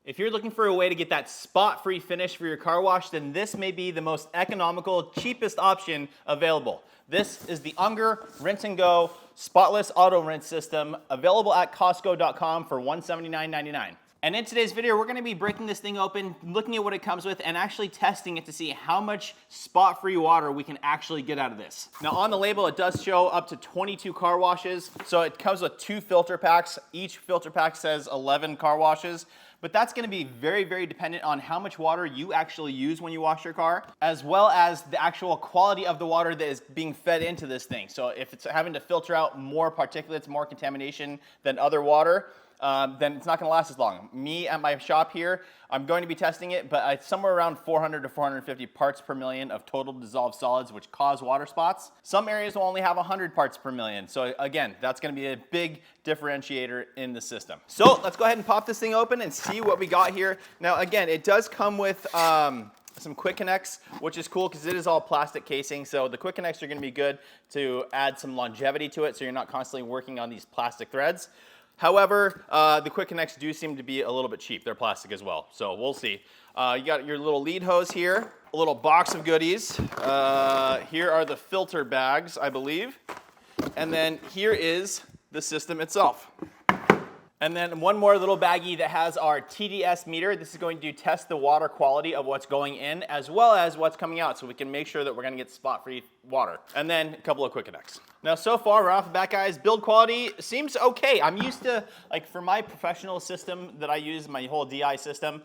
If you're looking for a way to get that spot-free finish for your car wash, then this may be the most economical, cheapest option available. This is the Unger RinseNGo Spotless Auto Rinse System, available at Costco.com for $179.99. And in today's video, we're gonna be breaking this thing open, looking at what it comes with, and actually testing it to see how much spot-free water we can actually get out of this. Now on the label, it does show up to 22 car washes. So it comes with 2 filter packs. Each filter pack says 11 car washes. But that's gonna be very, very dependent on how much water you actually use when you wash your car, as well as the actual quality of the water that is being fed into this thing. So if it's having to filter out more particulates, more contamination than other water, then it's not gonna last as long. Me at my shop here, I'm going to be testing it, but it's somewhere around 400 to 450 parts per million of total dissolved solids, which cause water spots. Some areas will only have 100 parts per million. So again, that's gonna be a big differentiator in the system. So let's go ahead and pop this thing open and see what we got here. Now again, it does come with some quick connects, which is cool because it is all plastic casing. So the quick connects are gonna be good to add some longevity to it so you're not constantly working on these plastic threads. However, the quick connects do seem to be a little bit cheap. They're plastic as well, so we'll see. You got your little lead hose here, a little box of goodies. Here are the filter bags, I believe. And then here is the system itself. And then one more little baggie that has our TDS meter. This is going to test the water quality of what's going in as well as what's coming out, so we can make sure that we're gonna get spot-free water. And then a couple of quick connects. Now so far, right off the bat guys, build quality seems okay. I'm used to, like for my professional system that I use, my whole DI system,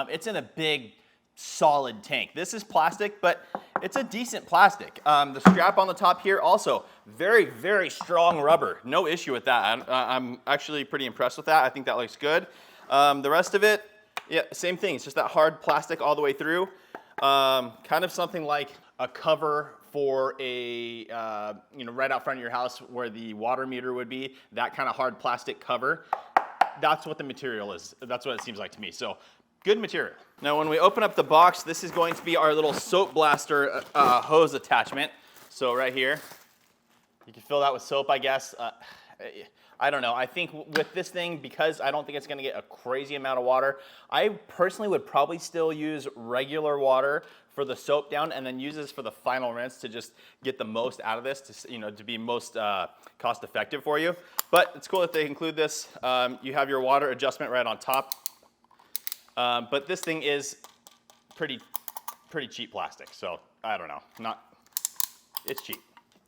it's in a big, solid tank. This is plastic, but it's a decent plastic. The strap on the top here also very, very strong rubber. No issue with that. I'm actually pretty impressed with that. I think that looks good. The rest of it, yeah, same thing. It's just that hard plastic all the way through. Kind of something like a cover for a, right out front of your house where the water meter would be, that kind of hard plastic cover. That's what the material is. That's what it seems like to me. So good material. Now when we open up the box, this is going to be our little soap blaster hose attachment. So right here, you can fill that with soap, I guess. I don't know. I think with this thing, because I don't think it's gonna get a crazy amount of water, I personally would probably still use regular water for the soap down and then use this for the final rinse to just get the most out of this, to be most cost effective for you. But it's cool that they include this. You have your water adjustment right on top. But this thing is pretty cheap plastic, so I don't know, it's cheap.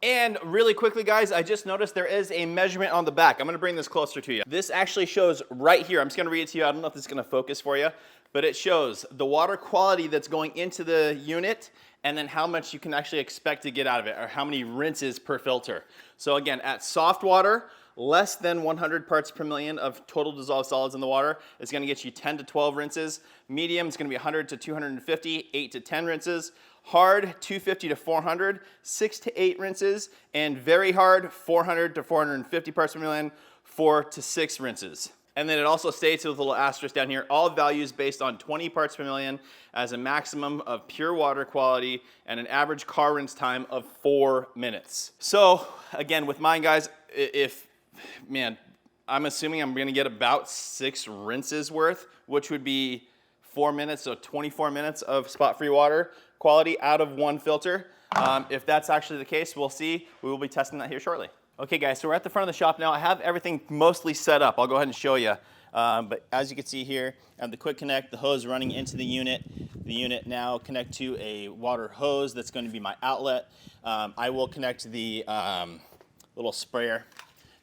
And really quickly guys, I just noticed there is a measurement on the back. I'm gonna bring this closer to you. This actually shows right here, I'm just gonna read it to you, I don't know if this is gonna focus for you, but it shows the water quality that's going into the unit and then how much you can actually expect to get out of it, or how many rinses per filter. So again, at soft water, less than 100 parts per million of total dissolved solids in the water is gonna get you 10 to 12 rinses. Medium is gonna be 100 to 250, 8 to 10 rinses. Hard, 250 to 400, 6 to 8 rinses. And very hard, 400 to 450 parts per million, 4 to 6 rinses. And then it also states with a little asterisk down here, all values based on 20 parts per million as a maximum of pure water quality and an average car rinse time of 4 minutes. So again, with mine guys, I'm assuming I'm gonna get about 6 rinses worth, which would be 4 minutes, so 24 minutes of spot-free water quality out of one filter. If that's actually the case, we'll see. We will be testing that here shortly. Okay guys, so we're at the front of the shop now. I have everything mostly set up. I'll go ahead and show you. But as you can see here, I have the quick connect, the hose running into the unit. The unit now connect to a water hose that's going to be my outlet. I will connect the little sprayer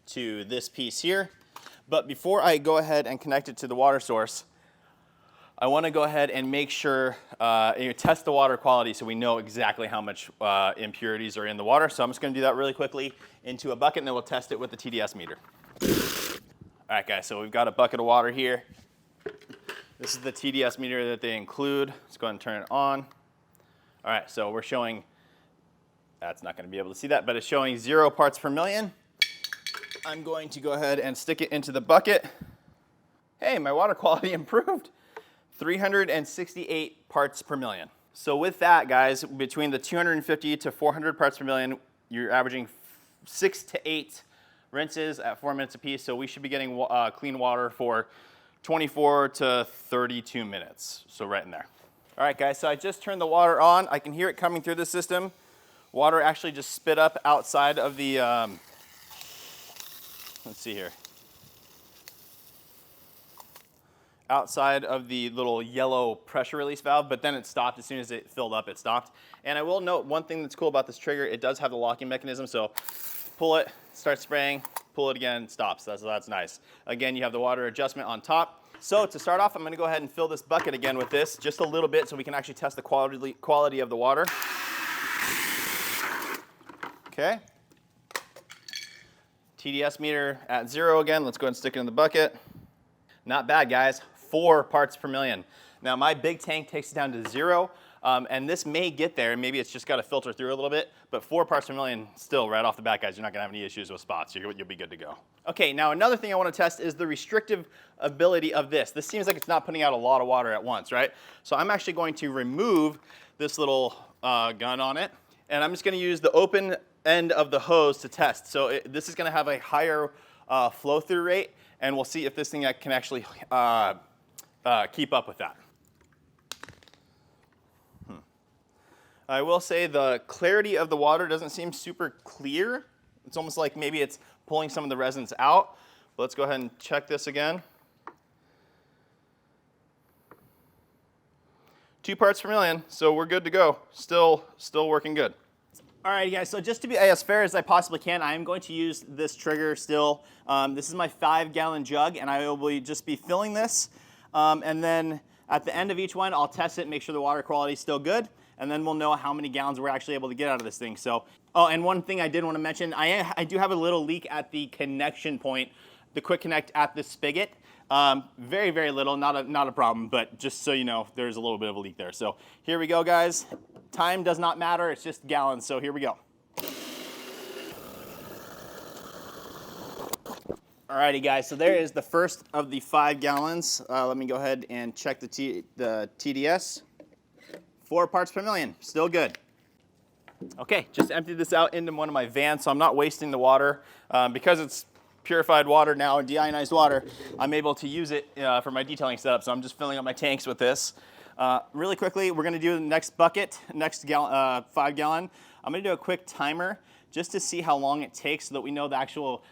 to this piece here. But before I go ahead and connect it to the water source, I want to go ahead and make sure, test the water quality so we know exactly how much impurities are in the water. So I'm just going to do that really quickly into a bucket and then we'll test it with the TDS meter. All right guys, so we've got a bucket of water here. This is the TDS meter that they include. Let's go ahead and turn it on. All right, so we're showing, that's not going to be able to see that, but it's showing 0 parts per million. I'm going to go ahead and stick it into the bucket. Hey, my water quality improved. 368 parts per million. So with that, guys, between the 250 to 400 parts per million, you're averaging 6 to 8 rinses at 4 minutes apiece. So we should be getting clean water for 24 to 32 minutes, so right in there. All right, guys, so I just turned the water on. I can hear it coming through the system. Water actually just spit up outside of the, let's see here. Outside of the little yellow pressure release valve, but then it stopped. As soon as it filled up, it stopped. And I will note one thing that's cool about this trigger, it does have the locking mechanism, so pull it, start spraying, pull it again, stops. That's nice. Again, you have the water adjustment on top. So to start off, I'm gonna go ahead and fill this bucket again with this, just a little bit so we can actually test the quality of the water. Okay. TDS meter at 0 again. Let's go ahead and stick it in the bucket. Not bad, guys. 4 parts per million. Now my big tank takes it down to 0, and this may get there. Maybe it's just got to filter through a little bit, but 4 parts per million still right off the bat, guys. You're not gonna have any issues with spots. You'll be good to go. Okay, now another thing I want to test is the restrictive ability of this. This seems like it's not putting out a lot of water at once, right? So I'm actually going to remove this little gun on it, and I'm just going to use the open end of the hose to test. So this is going to have a higher flow through rate, and we'll see if this thing can actually keep up with that. I will say the clarity of the water doesn't seem super clear. It's almost like maybe it's pulling some of the resins out. But let's go ahead and check this again. 2 parts per million, so we're good to go. Still working good. All right, guys, so just to be as fair as I possibly can, I am going to use this trigger still. This is my 5-gallon jug, and I will just be filling this. And then at the end of each one, I'll test it, make sure the water quality is still good, and then we'll know how many gallons we're actually able to get out of this thing. So, oh, and one thing I did want to mention, I do have a little leak at the connection point, the quick connect at the spigot. Very, very little, not a problem, but just so you know, there's a little bit of a leak there. So here we go, guys. Time does not matter, it's just gallons, so here we go. Alrighty, guys, so there is the first of the 5 gallons. Let me go ahead and check the TDS. 4 parts per million, still good. Okay, just emptied this out into one of my vans, so I'm not wasting the water. Because it's purified water now and de-ionized water, I'm able to use it for my detailing setup, so I'm just filling up my tanks with this. Really quickly, we're gonna do the next bucket, next 5 gallon. I'm gonna do a quick timer just to see how long it takes so that we know the actual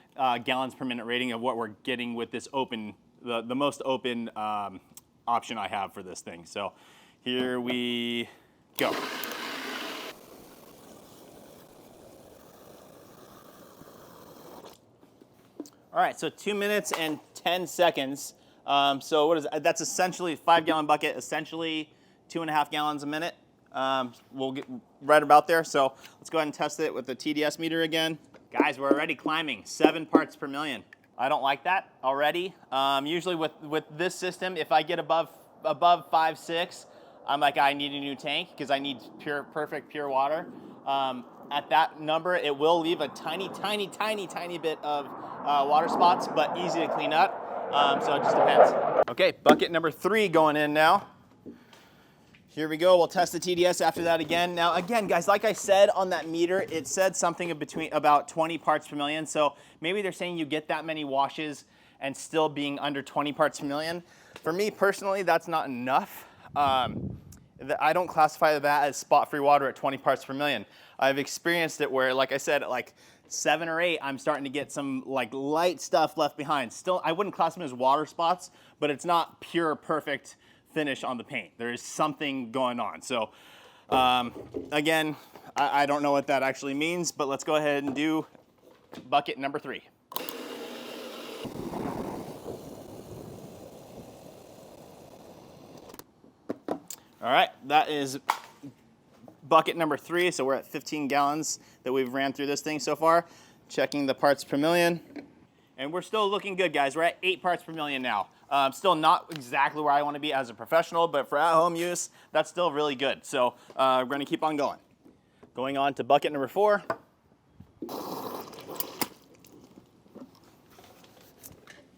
gallons per minute rating of what we're getting with this open, the most open option I have for this thing. So here we go. All right, so 2 minutes and 10 seconds. So what is that? That's essentially a 5-gallon bucket, essentially 2.5 gallons a minute. We'll get right about there. So let's go ahead and test it with the TDS meter again. Guys, we're already climbing 7 parts per million. I don't like that already. Usually with this system, if I get above 5, 6, I'm like, I need a new tank because I need perfect pure water. At that number, it will leave a tiny bit of water spots, but easy to clean up. So it just depends. Okay, bucket number 3 going in now. Here we go, we'll test the TDS after that again. Now again, guys, like I said on that meter, it said something about 20 parts per million. So maybe they're saying you get that many washes and still being under 20 parts per million. For me personally, that's not enough. I don't classify that as spot-free water at 20 parts per million. I've experienced it where, like I said, at like 7 or 8, I'm starting to get some like light stuff left behind. Still, I wouldn't class them as water spots, but it's not pure, perfect finish on the paint. There is something going on. So again, I don't know what that actually means, but let's go ahead and do bucket number 3. All right, that is bucket number 3, so we're at 15 gallons that we've ran through this thing so far. Checking the parts per million. And we're still looking good, guys. We're at 8 parts per million now. Still not exactly where I want to be as a professional, but for at-home use, that's still really good. So we're going to keep on going. Going on to bucket number 4.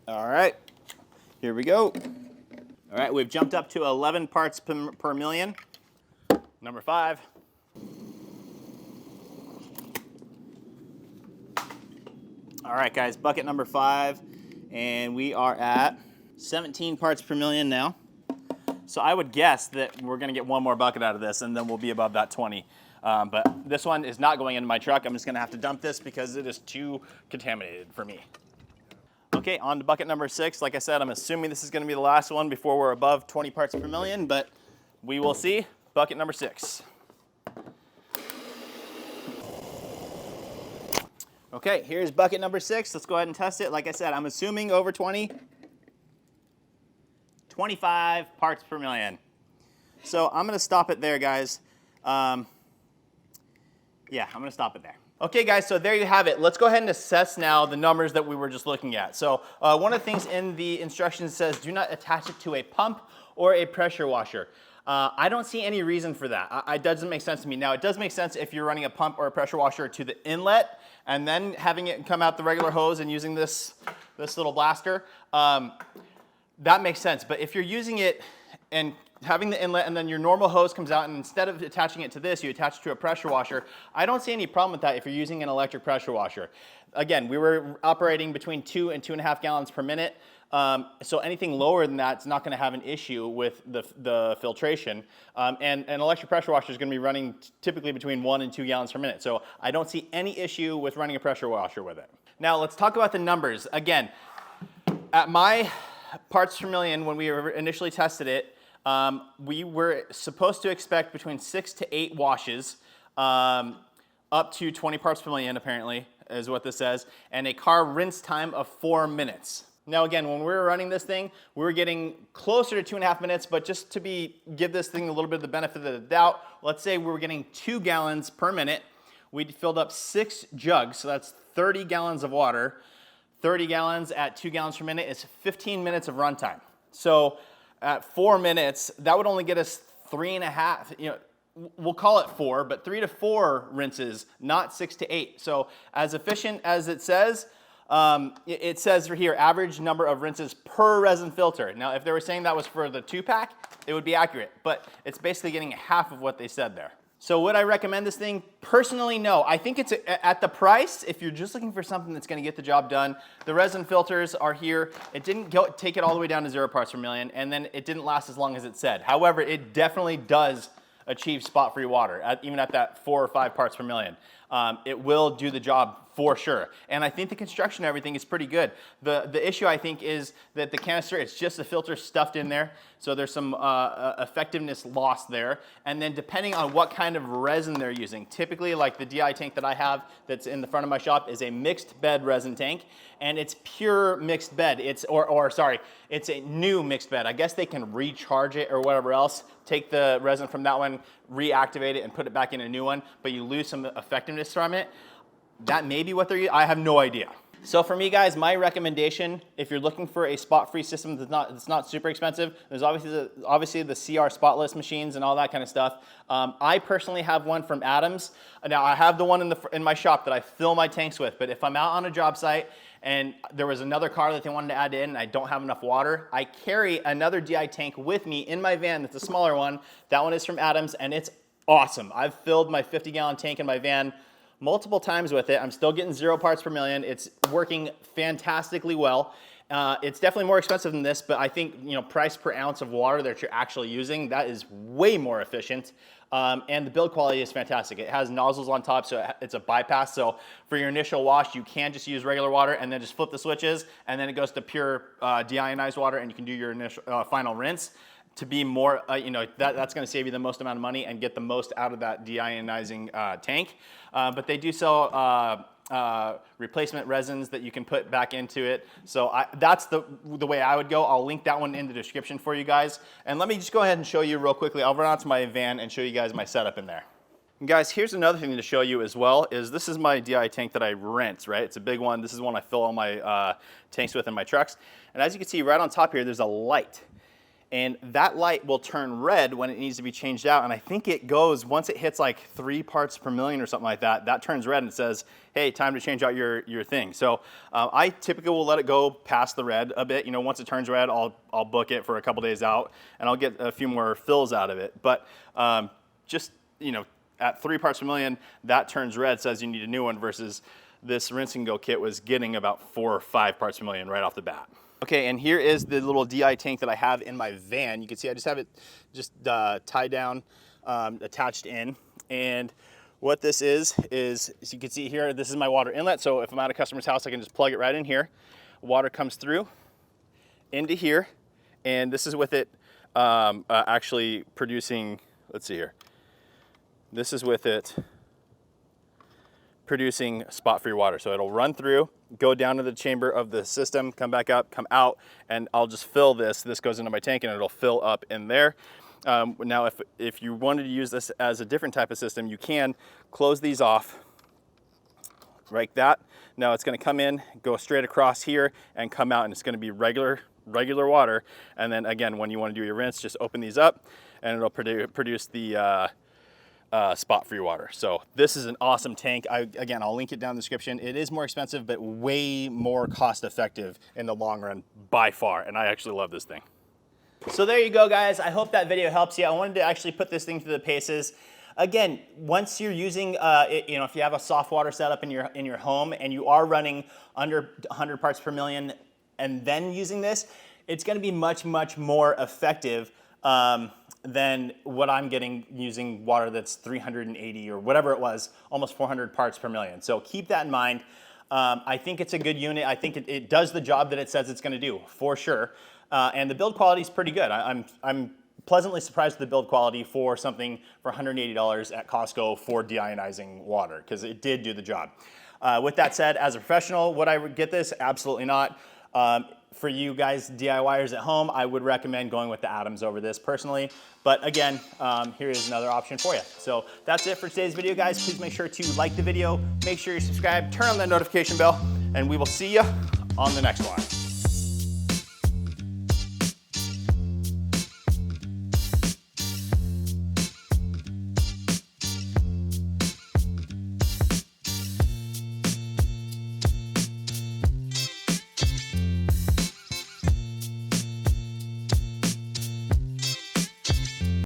All right, here we go. All right, we've jumped up to 11 parts per million. Number 5. All right, guys, bucket number 5, and we are at 17 parts per million now. So I would guess that we're gonna get one more bucket out of this and then we'll be above that 20. But this one is not going into my truck. I'm just gonna have to dump this because it is too contaminated for me. Okay, on to bucket number 6. Like I said, I'm assuming this is gonna be the last one before we're above 20 parts per million, but we will see. Bucket number 6. Okay, here's bucket number 6. Let's go ahead and test it. Like I said, I'm assuming over 20. 25 parts per million. So I'm gonna stop it there, guys. Yeah, I'm gonna stop it there. Okay, guys, so there you have it. Let's go ahead and assess now the numbers that we were just looking at. So one of the things in the instructions says do not attach it to a pump or a pressure washer. I don't see any reason for that. It doesn't make sense to me. Now, it does make sense if you're running a pump or a pressure washer to the inlet and then having it come out the regular hose and using this little blaster. That makes sense, but if you're using it and having the inlet and then your normal hose comes out and instead of attaching it to this, you attach it to a pressure washer, I don't see any problem with that if you're using an electric pressure washer. Again, we were operating between 2 and 2.5 gallons per minute, so anything lower than that is not gonna have an issue with the filtration. And an electric pressure washer is gonna be running typically between 1 and 2 gallons per minute, so I don't see any issue with running a pressure washer with it. Now let's talk about the numbers. Again, at my parts per million, when we initially tested it, we were supposed to expect between 6 to 8 washes, up to 20 parts per million apparently, is what this says, and a car rinse time of 4 minutes. Now again, when we were running this thing, we were getting closer to 2.5 minutes, but just to give this thing a little bit of the benefit of the doubt, let's say we were getting 2 gallons per minute. We filled up 6 jugs, so that's 30 gallons of water. 30 gallons at 2 gallons per minute is 15 minutes of runtime. So at 4 minutes, that would only get us 3.5, we'll call it 4, but 3 to 4 rinses, not 6 to 8. So as efficient as it says right here, average number of rinses per resin filter. Now, if they were saying that was for the 2-pack, it would be accurate, but it's basically getting half of what they said there. So would I recommend this thing? Personally, no. I think it's at the price, if you're just looking for something that's gonna get the job done, the resin filters are here. It didn't take it all the way down to 0 parts per million, and then it didn't last as long as it said. However, it definitely does achieve spot-free water, even at that 4 or 5 parts per million. It will do the job for sure. And I think the construction and everything is pretty good. The issue I think is that the canister, it's just the filter stuffed in there. So there's some effectiveness lost there. And then depending on what kind of resin they're using, typically like the DI tank that I have that's in the front of my shop is a mixed bed resin tank. And it's pure mixed bed. It's a new mixed bed. I guess they can recharge it or whatever else, take the resin from that one, reactivate it and put it back in a new one, but you lose some effectiveness from it. That may be what they're using. I have no idea. So for me, guys, my recommendation, if you're looking for a spot-free system that's not super expensive, there's obviously the CR spotless machines and all that kind of stuff. I personally have one from Adams. Now, I have the one in my shop that I fill my tanks with, but if I'm out on a job site and there was another car that they wanted to add in and I don't have enough water, I carry another DI tank with me in my van that's a smaller one. That one is from Adams, and it's awesome. I've filled my 50-gallon tank in my van multiple times with it. I'm still getting 0 parts per million. It's working fantastically well. It's definitely more expensive than this, but I think, price per ounce of water that you're actually using, that is way more efficient. And the build quality is fantastic. It has nozzles on top, so it's a bypass. So for your initial wash, you can just use regular water and then just flip the switches, and then it goes to pure de-ionized water, and you can do your initial final rinse. To be more, that's going to save you the most amount of money and get the most out of that de-ionizing tank. But they do sell replacement resins that you can put back into it. So that's the way I would go. I'll link that one in the description for you guys. And let me just go ahead and show you real quickly. I'll run out to my van and show you guys my setup in there. And guys, here's another thing to show you as well, is this is my DI tank that I rent, right? It's a big one. This is one I fill all my tanks with in my trucks. And as you can see right on top here, there's a light. And that light will turn red when it needs to be changed out. And I think it goes, once it hits like 3 parts per million or something like that, that turns red and it says, hey, time to change out your thing. So I typically will let it go past the red a bit. Once it turns red, I'll book it for a couple days out and I'll get a few more fills out of it. But just, at 3 parts per million, that turns red, says you need a new one, versus this RinseNGo kit was getting about 4 or 5 parts per million right off the bat. Okay, and here is the little DI tank that I have in my van. You can see I just have it tied down, attached in. And what this is, as you can see here, this is my water inlet. So if I'm at a customer's house, I can just plug it right in here. Water comes through into here, and this is with it actually producing, let's see here. This is with it producing spot-free water. So it'll run through, go down to the chamber of the system, come back up, come out, and I'll just fill this. This goes into my tank and it'll fill up in there. Now, if you wanted to use this as a different type of system, you can close these off like that. Now it's gonna come in, go straight across here, and come out, and it's gonna be regular water. And then again, when you wanna do your rinse, just open these up, and it'll produce the spot-free water. So this is an awesome tank. Again, I'll link it down in the description. It is more expensive, but way more cost-effective in the long run by far, and I actually love this thing. So there you go, guys. I hope that video helps you. I wanted to actually put this thing through the paces. Again, once you're using, if you have a soft water setup in your home and you are running under 100 parts per million and then using this, it's going to be much, much more effective than what I'm getting using water that's 380 or whatever it was, almost 400 parts per million. So keep that in mind. I think it's a good unit. I think it does the job that it says it's going to do, for sure. And the build quality is pretty good. I'm pleasantly surprised with the build quality for something for $180 at Costco for deionizing water, because it did do the job. With that said, as a professional, would I get this? Absolutely not. For you guys DIYers at home, I would recommend going with the Atoms over this personally. But again, here is another option for you. So that's it for today's video, guys. Please make sure to like the video, make sure you subscribe, turn on that notification bell, and we will see you on the next one.